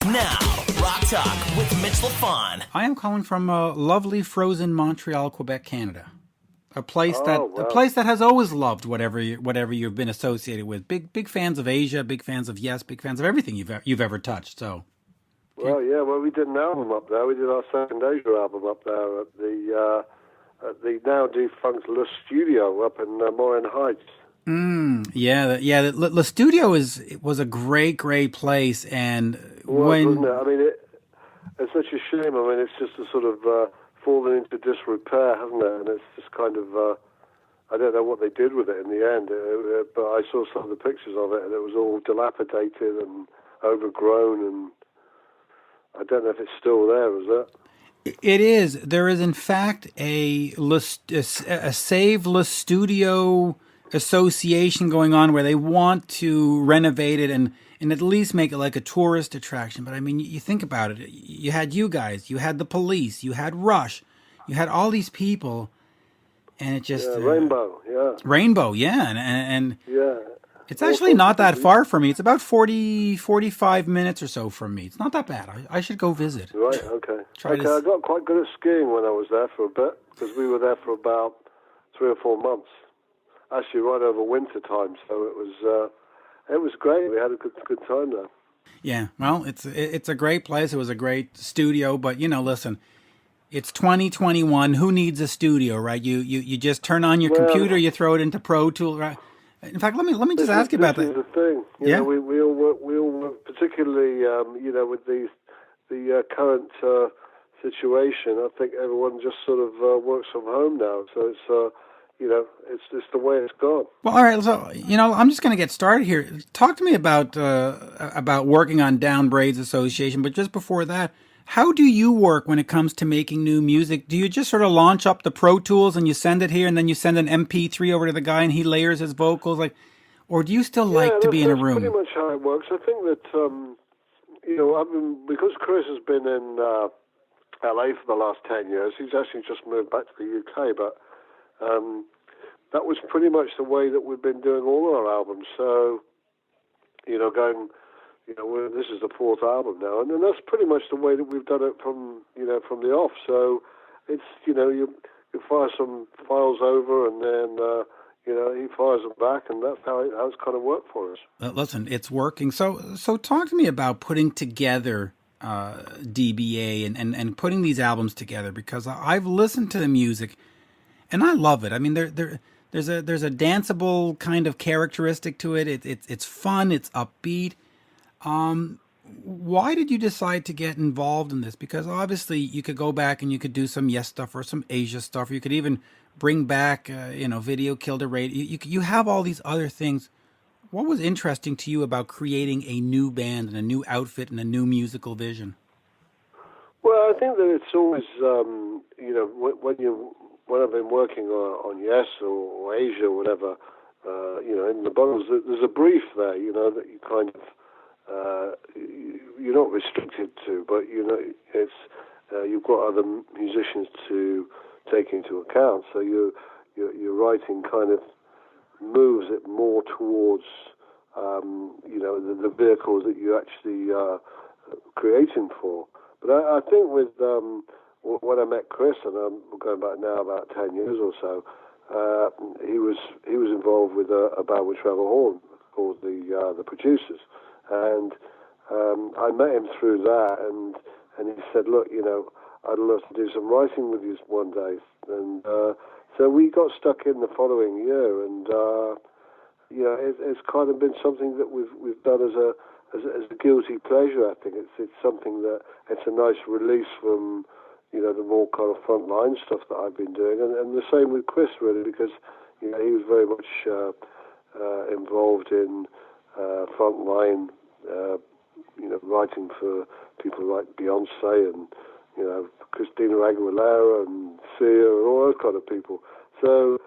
Now, Rock Talk with Mitch Lafon. I am calling from lovely frozen Montreal, Quebec, Canada. A place Wow. that has always loved whatever you've been associated with. Big fans of Asia, big fans of Yes, big fans of everything you've ever touched. So, Well, we did an album up there. We did our second Asia album up there at the now defunct Le Studio up in Morin Heights. Le Studio was a great place, and Wasn't it? I mean, it's such a shame. I mean, it's just a sort of fallen into disrepair, hasn't it? And it's just kind of, I don't know what they did with it in the end, but I saw some of the pictures of it, and it was all dilapidated and overgrown, and I don't know if it's still there, is it? It is. There is, in fact, a Save Le Studio association going on where they want to renovate it and at least make it like a tourist attraction. But I mean, you think about it. You had you guys, you had the police, you had Rush, you had all these people, and it just Rainbow, and yeah. it's actually not that far from me. It's about 45 minutes or so from me. It's not that bad. I should go visit. Right, okay. I got quite good at skiing when I was there for a bit, because we were there for about 3 or 4 months. Actually, right over winter time, so it was great. We had a good time there. Yeah, well, it's a great place. It was a great studio, but listen, it's 2021. Who needs a studio, right? You just turn on your computer, you throw it into Pro Tool, right? In fact, let me just ask you about that. This is the thing. You know, we all work particularly, with the current situation. I think everyone just sort of works from home now, so it's. It's the way it's gone. Well, all right. So, I'm just going to get started here. Talk to me about working on Downes Braide Association. But just before that, how do you work when it comes to making new music? Do you just sort of launch up the Pro Tools and you send it here, and then you send an MP3 over to the guy and he layers his vocals, or do you still like to be in a room? That's pretty much how it works. I think that because Chris has been in LA for the last 10 years. He's actually just moved back to the UK, but. That was pretty much the way that we've been doing all our albums. So, this is the 4th album now, and then that's pretty much the way that we've done it from the off. So, it's you fire some files over, and then he fires them back, and that's how it's kind of worked for us. Listen, it's working. So talk to me about putting together DBA and putting these albums together, because I've listened to the music. And I love it. I mean, there's a danceable kind of characteristic to it. It's fun. It's upbeat. Why did you decide to get involved in this? Because obviously you could go back and you could do some Yes stuff or some Asia stuff. Or you could even bring back, Video Killed a Radio. You have all these other things. What was interesting to you about creating a new band and a new outfit and a new musical vision? Well, I think that it's always, when I've been working on Yes or Asia or whatever, in the Buggles, there's a brief there, that you kind of, you're not restricted to, but, it's, you've got other musicians to take into account, so your writing kind of moves it more towards, the vehicles that you're actually creating for. But I think with... when I met Chris, and I'm going back now about 10 years or so, he was involved with a band with Trevor Horn called the Producers, and I met him through that, and he said, look, I'd love to do some writing with you one day, and so we got stuck in the following year, and it's kind of been something that we've done as a guilty pleasure. I think it's something that it's a nice release from. The more kind of frontline stuff that I've been doing, and the same with Chris, really, because he was very much involved in frontline, writing for people like Beyonce and Christina Aguilera and Sia and all those kind of people. So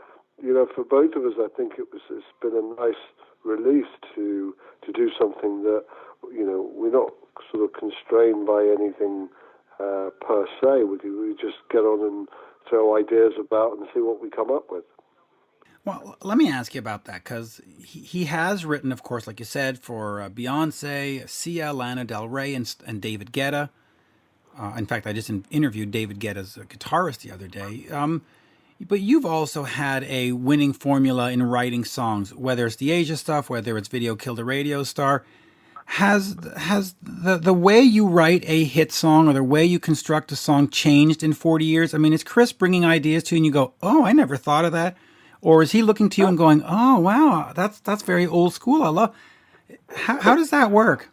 for both of us, I think it's been a nice release to do something that we're not sort of constrained by anything. Per se, we just get on and throw ideas about and see what we come up with. Well, let me ask you about that because he has written, of course, like you said, for Beyonce, Sia, Lana Del Rey, and David Guetta. In fact, I just interviewed David Guetta's guitarist the other day. But you've also had a winning formula in writing songs, whether it's the Asia stuff, whether it's Video Killed a Radio Star. Has the way you write a hit song or the way you construct a song changed in 40 years? I mean, is Chris bringing ideas to you and you go, oh, I never thought of that? Or is he looking to you and going, oh, wow, that's very old school. I love. How does that work?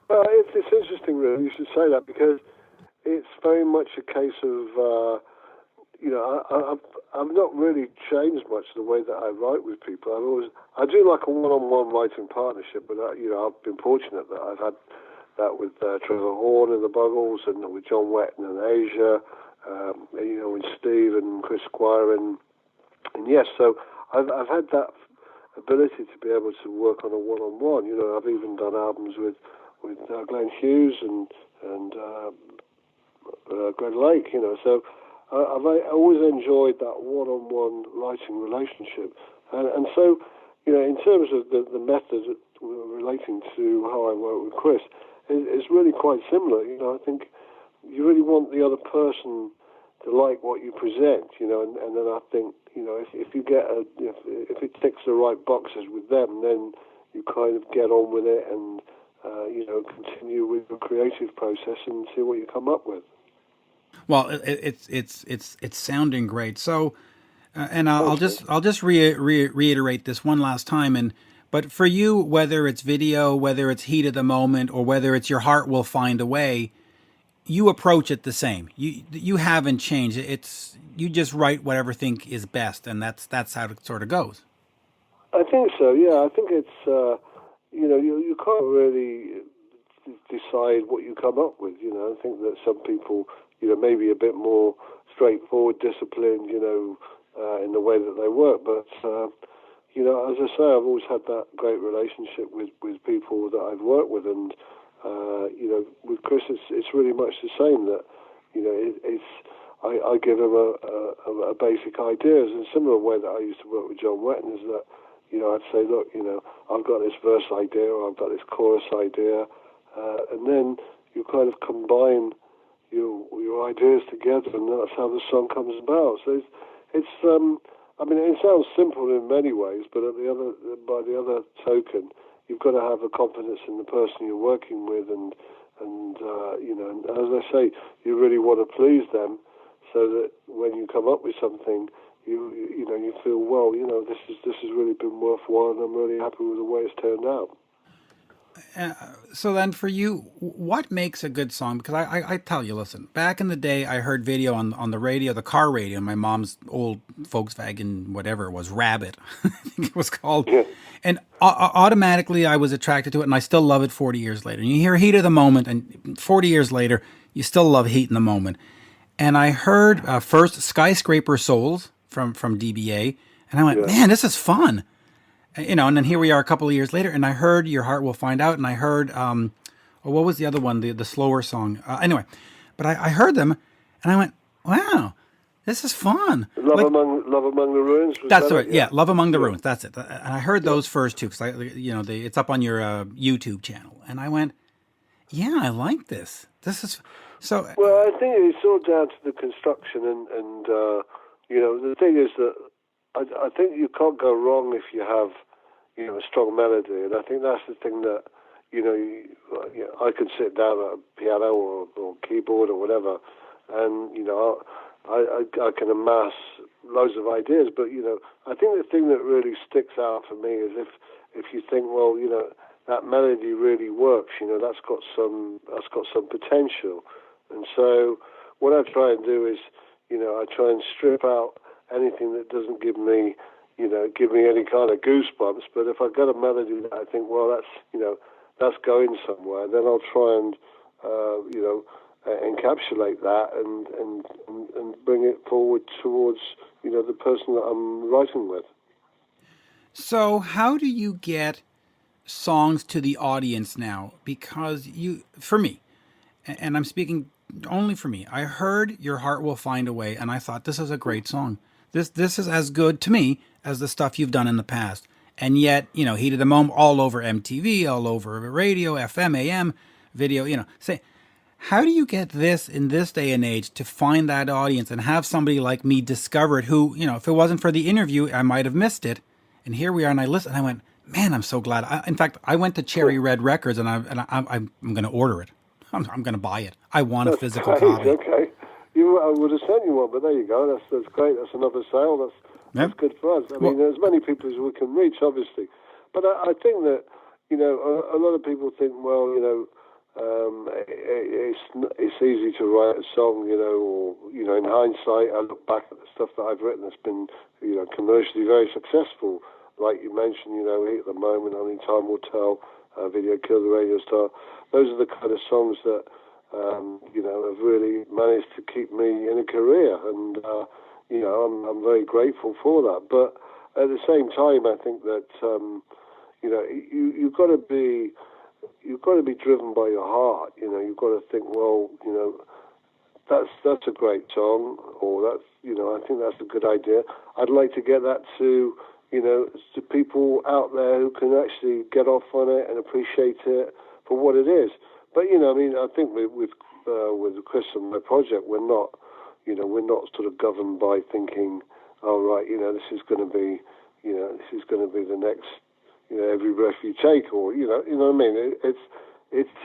Well, it's interesting, really. You should say that because it's very much a case of, I've not really changed much the way that I write with people. I do like a one-on-one writing partnership, but I've been fortunate that I've had that with Trevor Horn and the Buggles, and with John Wetton and Asia, with Steve and Chris Squire, and yes, so I've had that ability to be able to work on a one-on-one. I've even done albums with Glenn Hughes and Greg Lake. So I've always enjoyed that one-on-one writing relationship, and so in terms of the method relating to how I work with Chris, it's really quite similar. I think you really want the other person to like what you present, and then I think if you get if it ticks the right boxes with them, then you kind of get on with it and continue with the creative process and see what you come up with. Well, it's sounding great. So, and I'll just reiterate this one last time. But for you, whether it's video, whether it's heat of the moment, or whether it's your heart will find a way, you approach it the same. You haven't changed. You just write whatever think is best, and that's how it sort of goes. I think so. Yeah, I think it's you can't really decide what you come up with. I think that some people maybe a bit more straightforward, disciplined, in the way that they work. But as I say, I've always had that great relationship with people that I've worked with, and with Chris, it's really much the same. That I give him a basic idea, in a similar way that I used to work with John Wetton. Is that I'd say, look, I've got this verse idea, or I've got this chorus idea, and then you kind of combine your ideas together, and that's how the song comes about. So it's it sounds simple in many ways, but by the other token, you've got to have a confidence in the person you're working with, and as I say, you really want to please them, so that when you come up with something, you feel, well, this has really been worthwhile, and I'm really happy with the way it's turned out. So then for you, what makes a good song? Because I tell you, listen, back in the day, I heard video on the radio, the car radio, my mom's old Volkswagen, whatever it was, Rabbit, I think it was called. Yeah. And automatically I was attracted to it, and I still love it 40 years later. And you hear Heat of the Moment, and 40 years later, you still love Heat in the Moment. And I heard first Skyscraper Souls from DBA, and I went, man, this is fun. And then here we are a couple of years later, and I heard Your Heart Will Find Out, and I heard, what was the other one, the slower song? Anyway, but I heard them, and I went, wow, this is fun. Love Among the Ruins? That's right, yeah, Love Among the Ruins, that's it. And I heard those first two, because it's up on your YouTube channel, and I went, yeah, I like this. This is, so... Well, I think it's all down to the construction, and the thing is that I think you can't go wrong if you have a strong melody, and I think that's the thing that I can sit down at a piano or keyboard or whatever, and I can amass loads of ideas. But I think the thing that really sticks out for me is if you think, well, that melody really works. That's got some potential, and so what I try and do is I try and strip out anything that doesn't give me any kind of goosebumps. But if I've got a melody that I think, well, that's going somewhere, then I'll try and encapsulate that and bring it forward towards the person that I'm writing with. So how do you get songs to the audience now? Because for me, and I'm speaking only for me, I heard Your Heart Will Find a Way, and I thought, this is a great song. This is as good to me as the stuff you've done in the past. And yet, Heat of the Moment, all over MTV, all over radio, FM, AM, video, say, how do you get this in this day and age to find that audience and have somebody like me discover it who, if it wasn't for the interview, I might have missed it. And here we are, and I listened, and I went, man, I'm so glad. In fact, I went to Cherry Red Records, and I'm going to order it. I'm going to buy it. I want a physical copy. Okay. I would have sent you one, but there you go. That's great. That's another sale. That's good for us. I mean, there's many people as we can reach, obviously. But I think that, a lot of people think, well, it's easy to write a song, or, in hindsight, I look back at the stuff that I've written that's been, commercially very successful. Like you mentioned, Heat at the Moment, Only Time Will Tell, Video Kill the Radio Star. Those are the kind of songs that, have really managed to keep me in a career. And, I'm very grateful for that. But at the same time, I think that, you've got to be driven by your heart. You've got to think, well, that's a great song, or that's, I think that's a good idea. I'd like to get that to people out there who can actually get off on it and appreciate it for what it is. But I think with Chris and my project, we're not sort of governed by thinking, oh right, this is going to be the next, every breath you take, or what I mean. It's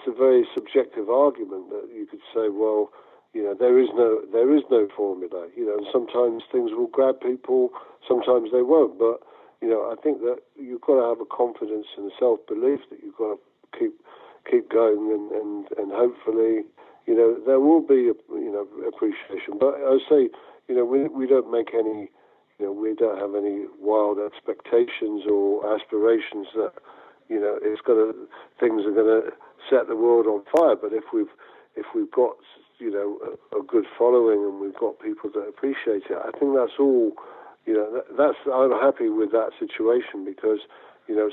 a very subjective argument that you could say, well, there is no formula, and sometimes things will grab people, sometimes they won't. But I think that you've got to have a confidence and a self-belief that you've got to keep going, and hopefully, there will be appreciation. But I say, we don't make any, we don't have any wild expectations or aspirations that things are going to set the world on fire. But if we've got a good following and we've got people that appreciate it, I think that's all. I'm happy with that situation, because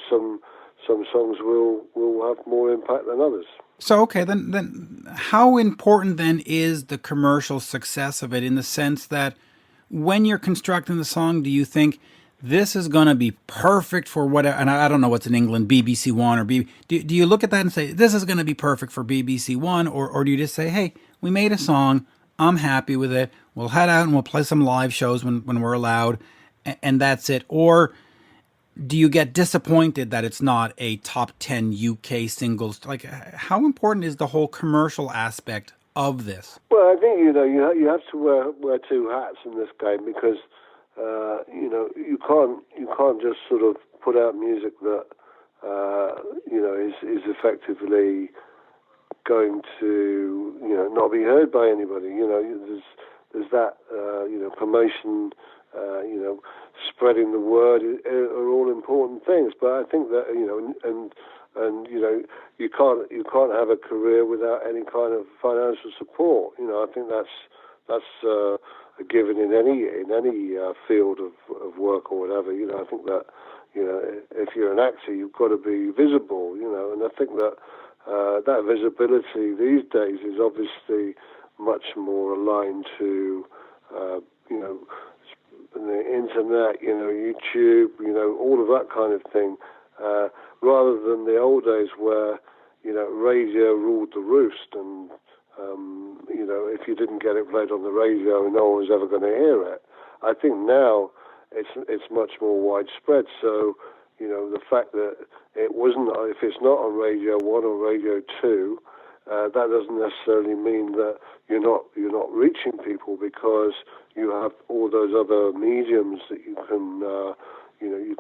some songs will have more impact than others. So okay, then how important then is the commercial success of it, in the sense that when you're constructing the song, do you think this is going to be perfect for whatever? And I don't know what's in England, BBC One or do you look at that and say this is going to be perfect for BBC One, or do you just say, hey, we made a song, I'm happy with it, we'll head out and we'll play some live shows when we're allowed, and that's it? Or do you get disappointed that it's not a top 10 UK singles? Like, how important is the whole commercial aspect of this? Well, I think you have to wear two hats in this game, because you can't just sort of put out music that is effectively going to not be heard by anybody. There's that promotion, spreading the word are all important things. But I think that you can't have a career without any kind of financial support. I think that's a given in any field of work or whatever. I think that if you're an actor, you've got to be visible. And I think that that visibility these days is obviously much more aligned to the internet, YouTube, all of that kind of thing, rather than the old days where radio ruled the roost, and if you didn't get it played on the radio, no one was ever going to hear it. I think now it's much more widespread. So the fact that it wasn't, if it's not on Radio 1 or Radio 2, that doesn't necessarily mean that you're not reaching people, because you have all those other mediums that you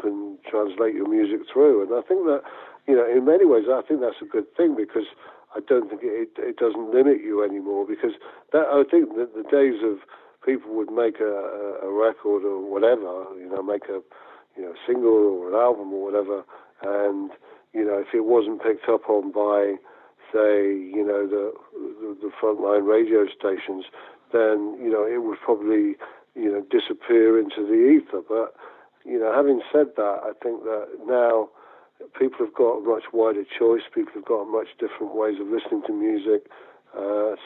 can translate your music through. And I think that in many ways, I think that's a good thing, because I don't think it doesn't limit you anymore. Because I think that the days of people would make a record or whatever, make a single or an album or whatever, and if it wasn't picked up on by, say, the frontline radio stations, then it would probably disappear into the ether. But having said that, I think that now people have got a much wider choice. People have got much different ways of listening to music.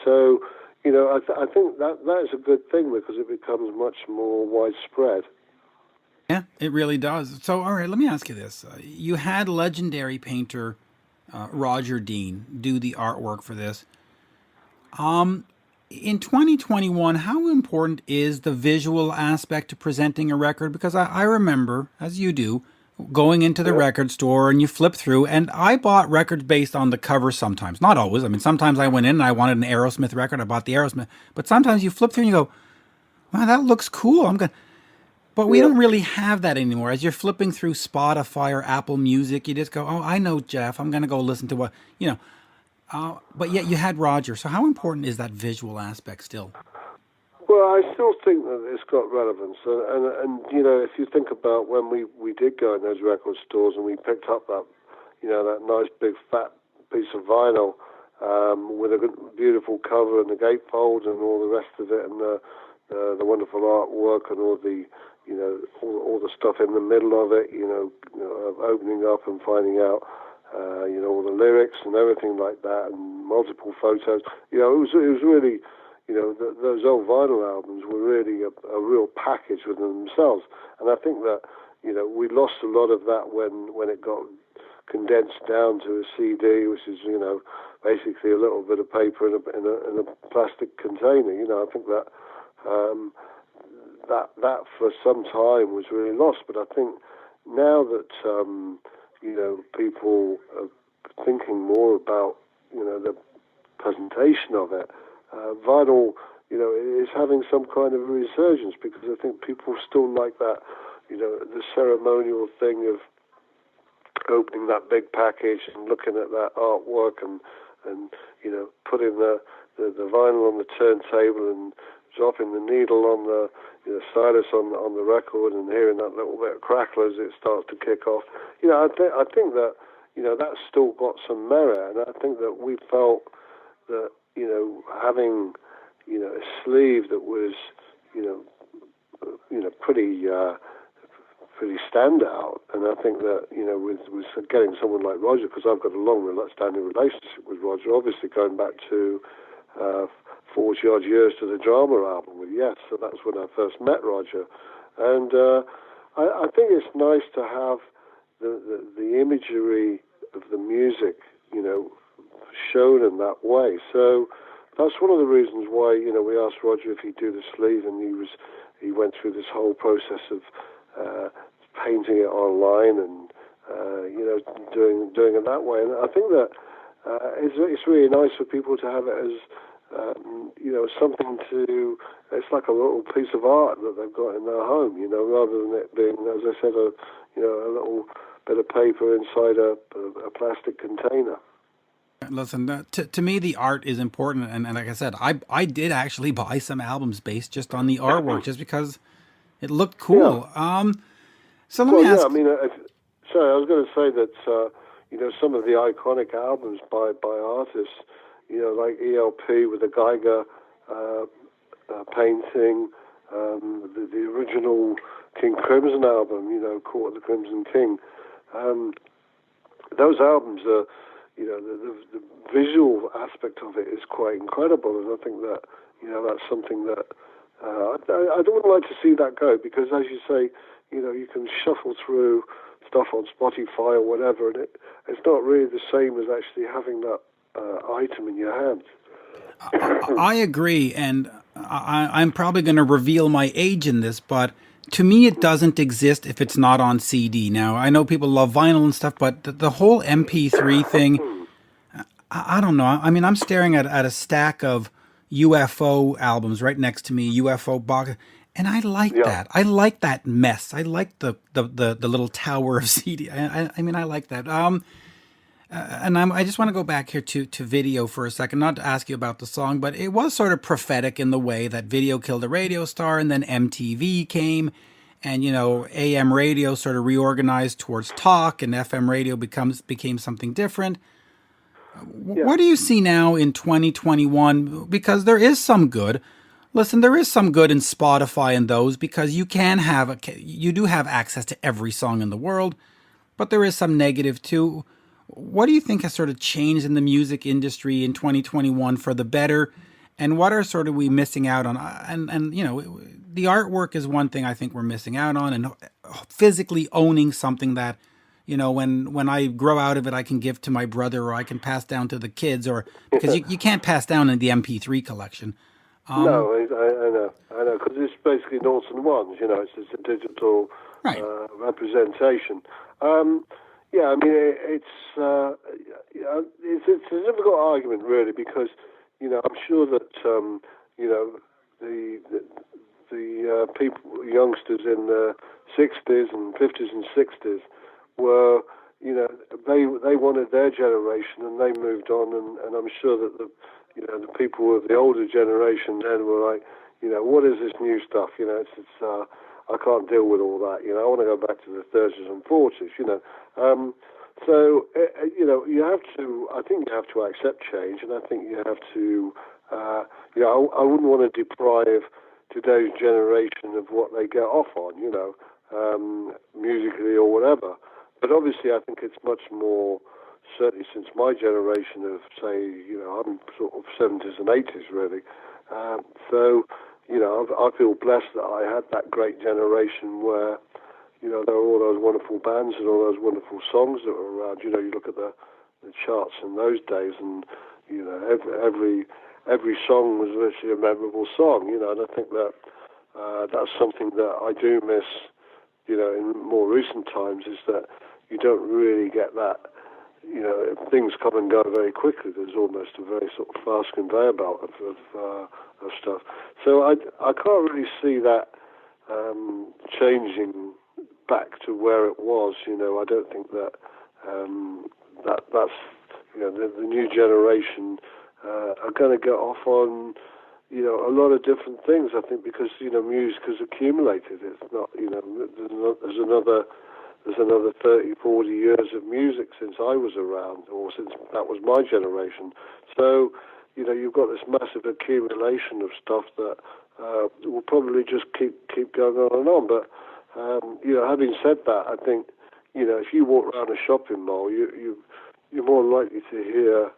So I think that is a good thing because it becomes much more widespread. Yeah, it really does. So, all right, let me ask you this. You had legendary painter Roger Deen do the artwork for this. In 2021, how important is the visual aspect to presenting a record? Because I remember, as you do, going into the record store and you flip through, and I bought records based on the cover sometimes. Not always. I mean, sometimes I went in and I wanted an Aerosmith record. I bought the Aerosmith. But sometimes you flip through and you go, wow, that looks cool. But we don't really have that anymore. As you're flipping through Spotify or Apple Music, you just go, oh, I know Geoff. I'm going to go listen to what. But yet you had Roger. So how important is that visual aspect still? Well, I still think that it's got relevance. And if you think about when we did go in those record stores and we picked up that nice big fat piece of vinyl with a beautiful cover and the gatefold and all the rest of it and the wonderful artwork and all the all the stuff in the middle of it, opening up and finding out, all the lyrics and everything like that, and multiple photos. It was really, those old vinyl albums were really a real package within themselves. And I think that, we lost a lot of that when it got condensed down to a CD, which is, basically a little bit of paper in a plastic container. I think that. That for some time was really lost, but I think now that people are thinking more about the presentation of it, vinyl is having some kind of a resurgence because I think people still like that the ceremonial thing of opening that big package and looking at that artwork and putting the vinyl on the turntable and dropping the needle on the stylus on the record and hearing that little bit of crackle as it starts to kick off. I think that that's still got some merit, and I think that we felt that having a sleeve that was pretty standout, and I think that with getting someone like Roger, because I've got a long-standing relationship with Roger, obviously going back to 40-odd years to the Drama album with Yes, so that's when I first met Roger. And I think it's nice to have the imagery of the music, shown in that way. So that's one of the reasons why, we asked Roger if he'd do the sleeve, and he went through this whole process of painting it online and, doing it that way. And I think that it's really nice for people to have it as something to, it's like a little piece of art that they've got in their home, rather than it being, as I said, a little bit of paper inside a plastic container. Listen, to me, the art is important. And like I said, I did actually buy some albums based just on the artwork, just because it looked cool. Yeah. So let me ask. Yeah, I mean, sorry, I was going to say that, some of the iconic albums by artists, like ELP with the Geiger painting, the original King Crimson album, Court of the Crimson King. Those albums are, the visual aspect of it is quite incredible, and I think that, that's something that I don't like to see that go, because as you say, you can shuffle through stuff on Spotify or whatever, and it's not really the same as actually having that item in your hands. I agree, and I'm probably going to reveal my age in this, but to me it doesn't exist if it's not on CD. Now, I know people love vinyl and stuff, but the whole MP3 thing, I don't know. I mean, I'm staring at a stack of UFO albums right next to me, UFO box, and I like that. I like that mess. I like the little tower of CD. I mean, I like that. And I just want to go back here to video for a second, not to ask you about the song, but it was sort of prophetic in the way that video killed a radio star, and then MTV came, and AM radio sort of reorganized towards talk, and FM radio became something different. Yeah. What do you see now in 2021? Because there is some good. Listen, there is some good in Spotify and those, because you do have access to every song in the world, but there is some negative too. What do you think has sort of changed in the music industry in 2021 for the better? And what are sort of we missing out on? And the artwork is one thing I think we're missing out on, and physically owning something that, when I grow out of it, I can give to my brother, or I can pass down to the kids, or because you can't pass down in the MP3 collection. No, I know, because it's basically noughts and ones. It's just a digital Right. representation. Yeah, I mean, it's a difficult argument, really, because I'm sure that the people, youngsters in the 60s and 50s and 60s were, they wanted their generation and they moved on, and I'm sure that the people of the older generation then were like, what is this new stuff? I can't deal with all that. I want to go back to the 30s and 40s. So you have to. I think you have to accept change, and I think you have to. I wouldn't want to deprive today's generation of what they get off on, musically or whatever. But obviously, I think it's much more. Certainly, since my generation of, say, I'm sort of 70s and 80s, really. So, I feel blessed that I had that great generation where, there were all those wonderful bands and all those wonderful songs that were around. You look at the charts in those days, and every song was virtually a memorable song. And I think that that's something that I do miss. In more recent times, is that you don't really get that. Things come and go very quickly. There's almost a very sort of fast conveyor belt of stuff. So I can't really see that changing back to where it was. I don't think that that's the new generation are going to get off on a lot of different things. I think because music has accumulated. It's not there's another 30, 40 years of music since I was around, or since that was my generation. So, you've got this massive accumulation of stuff that will probably just keep going on and on. But, having said that, I think, if you walk around a shopping mall, you're more likely to hear,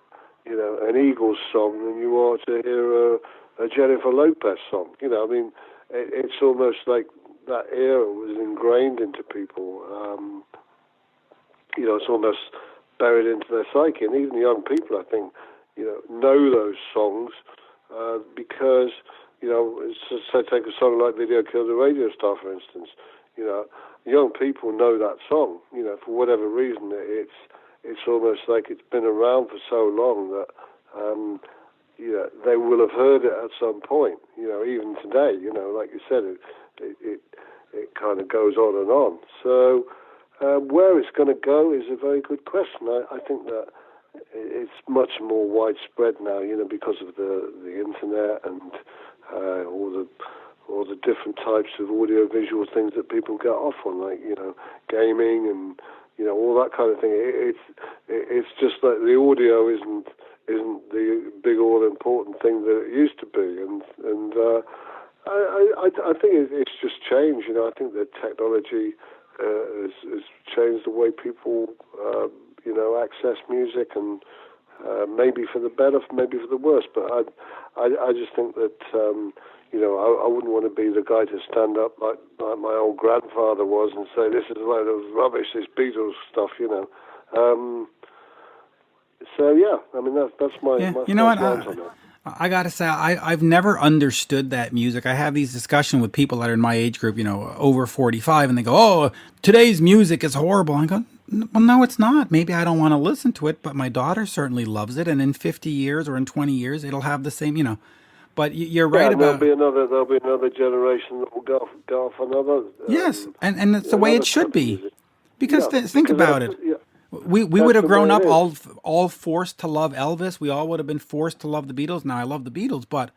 an Eagles song than you are to hear a Jennifer Lopez song. It's almost like that era was ingrained into people. It's almost buried into their psyche, and even young people, I think, know those songs because, so take a song like "Video Killed the Radio Star," for instance. Young people know that song. For whatever reason, it's almost like it's been around for so long that they will have heard it at some point. Even today, like you said, it kind of goes on and on. So where it's going to go is a very good question. I think that it's much more widespread now, because of the internet and all the different types of audio-visual things that people get off on, like gaming and all that kind of thing. It's just like the audio isn't the big all-important thing that it used to be, and I think it's just changed. I think that technology has changed the way people, access music, and maybe for the better, maybe for the worse. But I just think that, I wouldn't want to be the guy to stand up like my old grandfather was and say, this is a load of rubbish, this Beatles stuff, So, yeah, I mean, that's my stance on it. I got to say, I've never understood that music. I have these discussions with people that are in my age group, over 45, and they go, oh, today's music is horrible. I go, well, no, it's not. Maybe I don't want to listen to it, but my daughter certainly loves it, and in 50 years or in 20 years, it'll have the same, But you're right about... There'll be another generation that will go off another... yes, and it's the way it should be. Because think about it. Yeah. We would have grown up all forced to love Elvis. We all would have been forced to love the Beatles. Now I love the Beatles, but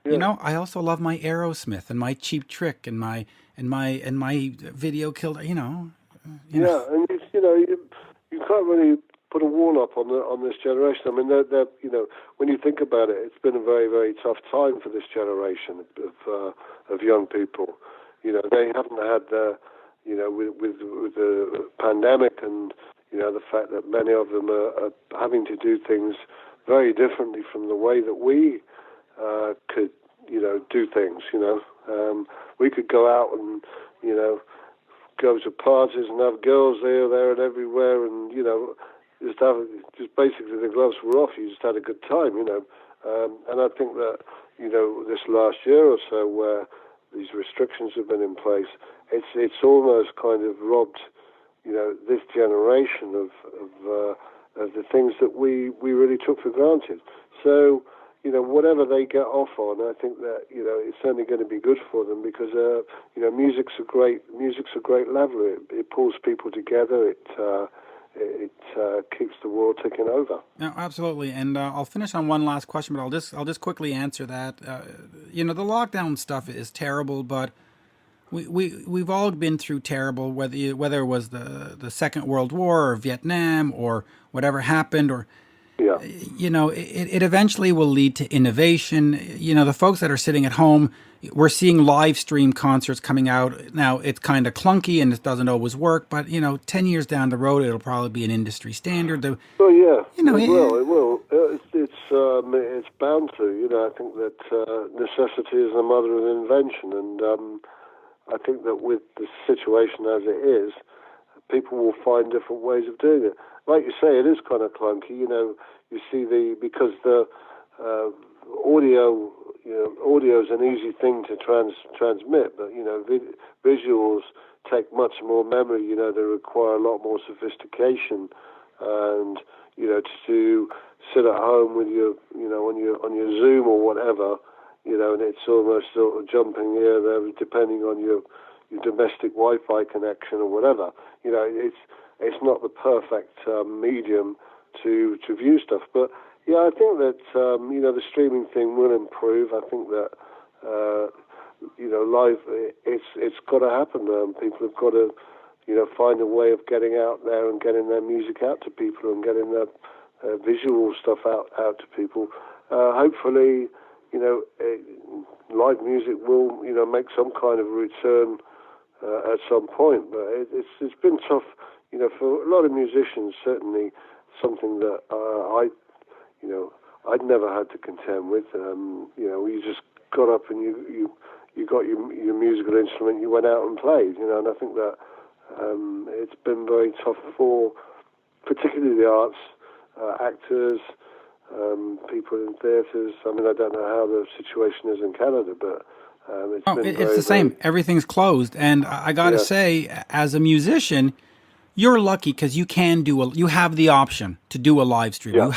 I also love my Aerosmith and my Cheap Trick and my Video Killed. Yeah, and it's, you can't really put a wall up on this generation. I mean, they're when you think about it, it's been a very, very tough time for this generation of young people. They haven't had with the pandemic and. The fact that many of them are having to do things very differently from the way that we could, do things. We could go out and, go to parties and have girls there, and everywhere, and just basically the gloves were off. You just had a good time, and I think that this last year or so, where these restrictions have been in place, it's almost kind of robbed this generation of the things that we really took for granted. So whatever they get off on, I think that it's only going to be good for them, because music's a great lever. It pulls people together. It keeps the world ticking over. No, absolutely. And I'll finish on one last question, but I'll just quickly answer that. The lockdown stuff is terrible, but we've all been through terrible, whether it was the Second World War or Vietnam or whatever happened, or yeah. It eventually will lead to innovation. The folks that are sitting at home, we're seeing live stream concerts coming out. Now, it's kind of clunky and it doesn't always work, but, 10 years down the road, it'll probably be an industry standard. It will. It's bound to. I think that necessity is the mother of invention, and I think that with the situation as it is, people will find different ways of doing it. Like you say, it is kind of clunky. You see because the audio is an easy thing to transmit, but visuals take much more memory. They require a lot more sophistication, and to sit at home with your on your Zoom or whatever, and it's almost sort of jumping here there, depending on your domestic Wi-Fi connection or whatever. It's not the perfect medium to view stuff. But yeah, I think that the streaming thing will improve. I think that live, it's got to happen. People have got to find a way of getting out there and getting their music out to people and getting their visual stuff out to people. Hopefully, live music will make some kind of return at some point. But it's been tough. For a lot of musicians, certainly something that I'd never had to contend with. You just got up and you got your musical instrument, you went out and played, and I think that it's been very tough for particularly the arts, actors, people in theatres. I mean, I don't know how the situation is in Canada, but it's the same. Everything's closed, and I got to say, as a musician, you're lucky because you have the option to do a live stream. Yeah.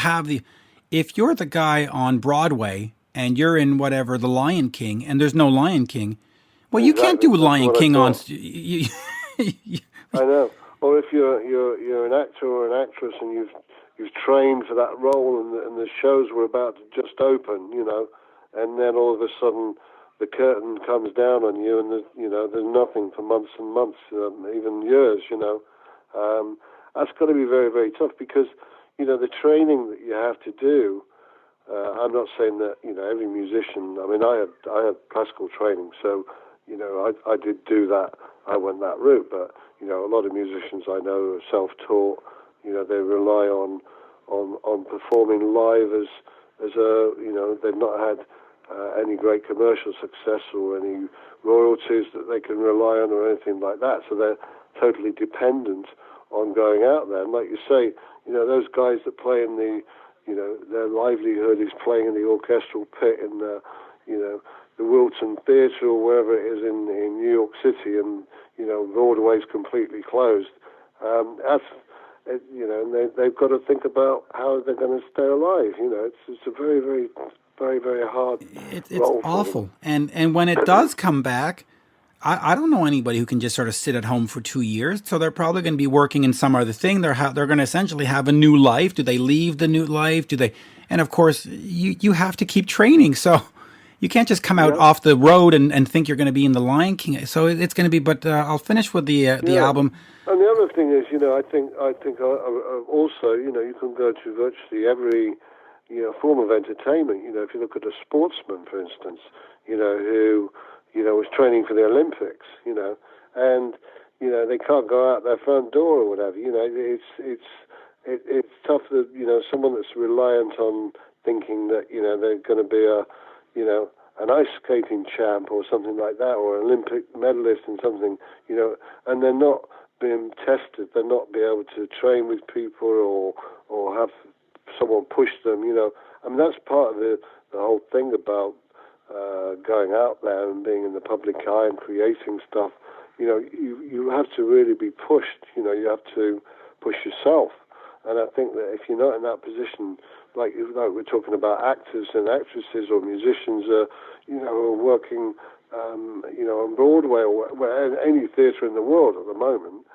If you're the guy on Broadway and you're in whatever the Lion King and there's no Lion King, well, you can't do Lion King on. I know. Or if you're an actor or an actress and you've trained for that role and the shows were about to just open, and then all of a sudden the curtain comes down on you and there's nothing for months and months, even years, that's got to be very, very tough because, the training that you have to do, I'm not saying that, every musician, I mean, I had classical training, so, I did do that, I went that route, but, a lot of musicians I know are self-taught, they rely on performing live as they've not had any great commercial success or any royalties that they can rely on or anything like that, so they're totally dependent on going out there. And like you say, those guys that play in the, their livelihood is playing in the orchestral pit in the Wilton Theatre or wherever it is in New York City, and Broadway's completely closed. And they've got to think about how they're going to stay alive. It's a very, very, very, very hard. It's awful. And when it does come back, I don't know anybody who can just sort of sit at home for 2 years. So they're probably going to be working in some other thing. They're going to essentially have a new life. Do they leave the new life? And of course, you have to keep training. So you can't just come out off the road and think you're going to be in the Lion King. So it's going to be. But I'll finish with the album. And the other thing is, I think also, you can go to virtually every form of entertainment. If you look at a sportsman, for instance, who was training for the Olympics, and they can't go out their front door or whatever. It's tough that someone that's reliant on thinking that they're going to be a an ice skating champ or something like that, or an Olympic medalist in something, and they're not being tested, they're not being able to train with people or have someone push them, I mean, that's part of the whole thing about going out there and being in the public eye and creating stuff. You have to really be pushed, you have to push yourself. And I think that if you're not in that position, like we're talking about actors and actresses or musicians, who are working, on Broadway or any theatre in the world at the moment,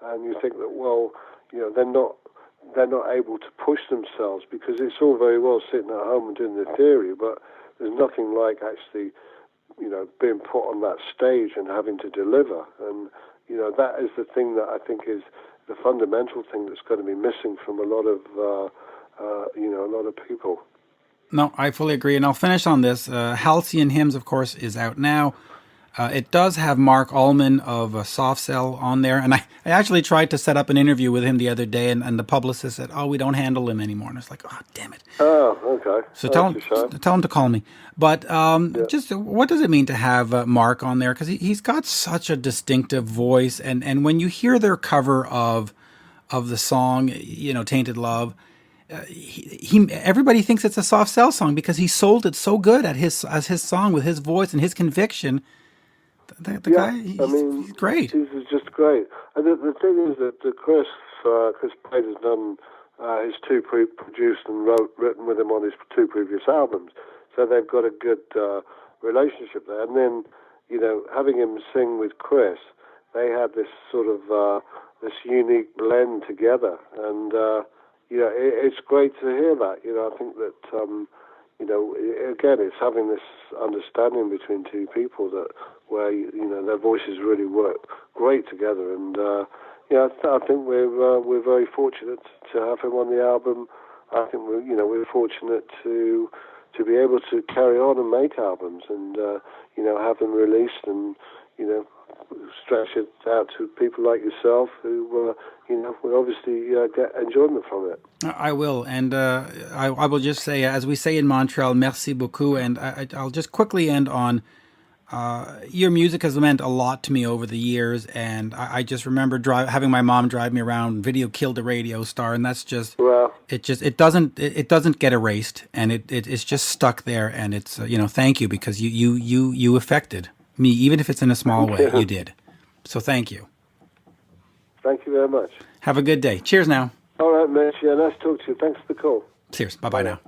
and you think that, well, they're not able to push themselves, because it's all very well sitting at home and doing the theory, but there's nothing like actually, being put on that stage and having to deliver. And that is the thing that I think is the fundamental thing that's going to be missing from a lot of people. No, I fully agree, and I'll finish on this. Halcyon Hymns, of course, is out now. It does have Marc Almond of Soft Cell on there, and I actually tried to set up an interview with him the other day, and the publicist said, "Oh, we don't handle him anymore." And I was like, "Oh, damn it!" Oh, okay. So tell him to call me. But just what does it mean to have Marc on there? Because he's got such a distinctive voice, and when you hear their cover of the song, "Tainted Love," everybody thinks it's a Soft Cell song because he sold it so good as his song with his voice and his conviction. The guy, he's great. He's just great. And the thing is that Chris Braide has done his two produced and written with him on his two previous albums, so they've got a good relationship there. And then, having him sing with Chris, they had this sort of this unique blend together, and it's great to hear that. I think that again, it's having this understanding between two people where their voices really work great together, and I think we're very fortunate to have him on the album. I think we're fortunate to be able to carry on and make albums, and have them released, and stretch it out to people like yourself who will obviously get enjoyment from it. I will, and I will just say, as we say in Montreal, merci beaucoup, and I'll just quickly end on your music has meant a lot to me over the years, and I just remember having my mom drive me around. Video killed a radio star, and that's just it doesn't get erased, and it's just stuck there, and it's thank you, because you affected me, even if it's in a small way. You did, so thank you. Thank you very much. Have a good day. Cheers now. All right, Mitch. Yeah, nice to talk to you. Thanks for the call. Cheers. Bye-bye now.